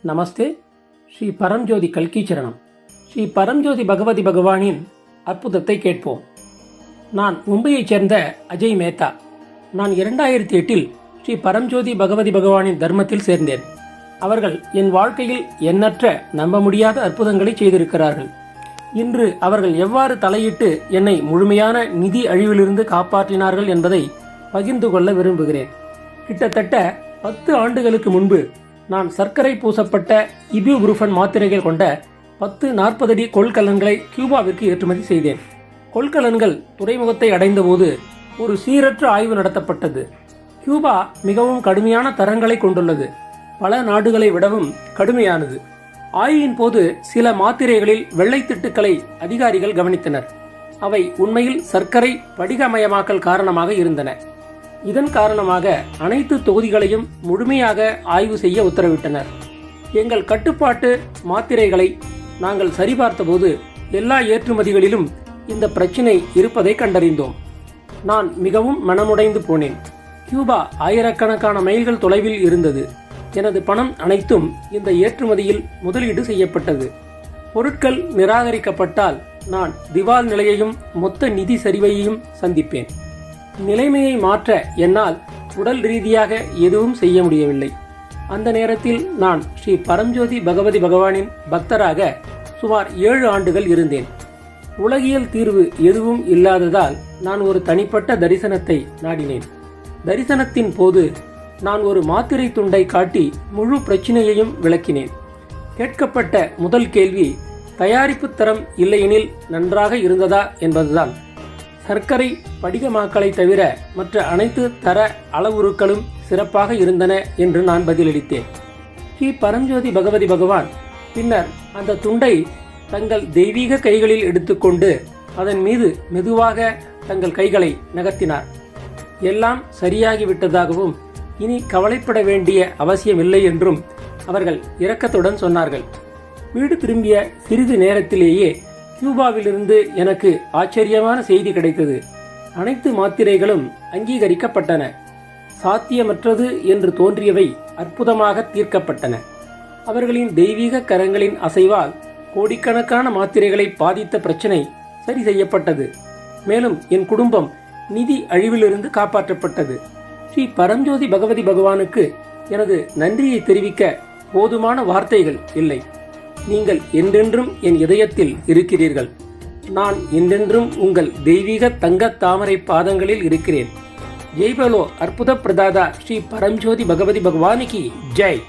நமஸ்தே. ஸ்ரீ பரம்ஜோதி கல்கி சரணம். ஸ்ரீ பரம்ஜோதி பகவதி பகவானின் அற்புதத்தை கேட்போம். நான் மும்பையைச் சேர்ந்த அஜய் மேத்தா. நான் 2008 ஸ்ரீ பரம்ஜோதி பகவதி பகவானின் தர்மத்தில் சேர்ந்தேன். அவர்கள் என் வாழ்க்கையில் எண்ணற்ற நம்ப முடியாத அற்புதங்களை செய்திருக்கிறார்கள். இன்று அவர்கள் எவ்வாறு தலையிட்டு என்னை முழுமையான நிதி அழிவிலிருந்து காப்பாற்றினார்கள் என்பதை பகிர்ந்து கொள்ள விரும்புகிறேன். கிட்டத்தட்ட 10 ஆண்டுகளுக்கு முன்பு நான் சர்க்கரை பூசப்பட்ட இபுபுரூஃபன் மாத்திரைகள் கொண்ட 10-40 அடி கொள்கலன்களை கியூபாவிற்கு ஏற்றுமதி செய்தேன். கொள்கலன்கள் துறைமுகத்தை அடைந்தபோது ஒரு சீரற்ற ஆய்வு நடத்தப்பட்டது. கியூபா மிகவும் கடுமையான தரங்களை கொண்டுள்ளது, பல நாடுகளை விடவும் கடுமையானது. ஆய்வின் போது சில மாத்திரைகளில் வெள்ளைத்திட்டுக்களை அதிகாரிகள் கவனித்தனர். அவை உண்மையில் சர்க்கரை படிகமயமாக்கல் காரணமாக இருந்தன. இதன் காரணமாக அனைத்து தொகுதிகளையும் முழுமையாக ஆய்வு செய்ய உத்தரவிட்டனர். எங்கள் கட்டுப்பாட்டு மாத்திரைகளை நாங்கள் சரிபார்த்தபோது எல்லா ஏற்றுமதிகளிலும் இந்த பிரச்சினை இருப்பதை கண்டறிந்தோம். நான் மிகவும் மனமுடைந்து போனேன். கியூபா ஆயிரக்கணக்கான மைல்கள் தொலைவில் இருந்தது. எனது பணம் அனைத்தும் இந்த ஏற்றுமதியில் முதலீடு செய்யப்பட்டது. பொருட்கள் நிராகரிக்கப்பட்டால் நான் திவால் நிலையையும் மொத்த நிதி சரிவையையும் சந்திப்பேன். நிலைமையை மாற்ற என்னால் உடல் ரீதியாக எதுவும் செய்ய முடியவில்லை. அந்த நேரத்தில் நான் ஸ்ரீ பரம்ஜோதி பகவதி பகவானின் பக்தராக சுமார் 7 ஆண்டுகள் இருந்தேன். உலகியல் தீர்வு எதுவும் இல்லாததால் நான் ஒரு தனிப்பட்ட தரிசனத்தை நாடினேன். தரிசனத்தின் போது நான் ஒரு மாத்திரை துண்டை காட்டி முழு பிரச்சனையையும் விளக்கினேன். கேட்கப்பட்ட முதல் கேள்வி தயாரிப்பு தரம் இல்லையெனில் நன்றாக இருந்ததா என்பதுதான். சர்க்கரை படிகமாக்கலை தவிர மற்ற அனைத்து தர அளவுருக்களும் சிறப்பாக இருந்தன என்று நான் பதிலளித்தேன். ஸ்ரீ பரம்ஜோதி பகவதி பகவான் பின்னர் அந்த துண்டை தங்கள் தெய்வீக கைகளில் எடுத்துக்கொண்டு அதன் மீது மெதுவாக தங்கள் கைகளை நகர்த்தினார். எல்லாம் சரியாகிவிட்டதாகவும் இனி கவலைப்பட வேண்டிய அவசியமில்லை என்றும் அவர்கள் இரக்கத்துடன் சொன்னார்கள். வீடு திரும்பிய சிறிது நேரத்திலேயே கியூபாவிலிருந்து எனக்கு ஆச்சரியமான செய்தி கிடைத்தது. அனைத்து மாத்திரைகளும் அங்கீகரிக்கப்பட்டன. சாத்தியமற்றது என்று தோன்றியவை அற்புதமாக தீர்க்கப்பட்டன. அவர்களின் தெய்வீக கரங்களின் அசைவால் கோடிக்கணக்கான மாத்திரைகளை பாதித்த பிரச்சனை சரி செய்யப்பட்டது. மேலும் என் குடும்பம் நிதி அழிவிலிருந்து காப்பாற்றப்பட்டது. ஸ்ரீ பரம்ஜோதி பகவதி பகவானுக்கு எனது நன்றியை தெரிவிக்க போதுமான வார்த்தைகள் இல்லை. நீங்கள் என்றென்றும் என் இதயத்தில் இருக்கிறீர்கள். நான் என்றென்றும் உங்கள் தெய்வீக தங்கத் தாமரை பாதங்களில் இருக்கிறேன். ஜெய் பலோ அற்புத பிரதாதா ஸ்ரீ பரம்ஜோதி பகவதி பகவானுக்கு ஜெய்.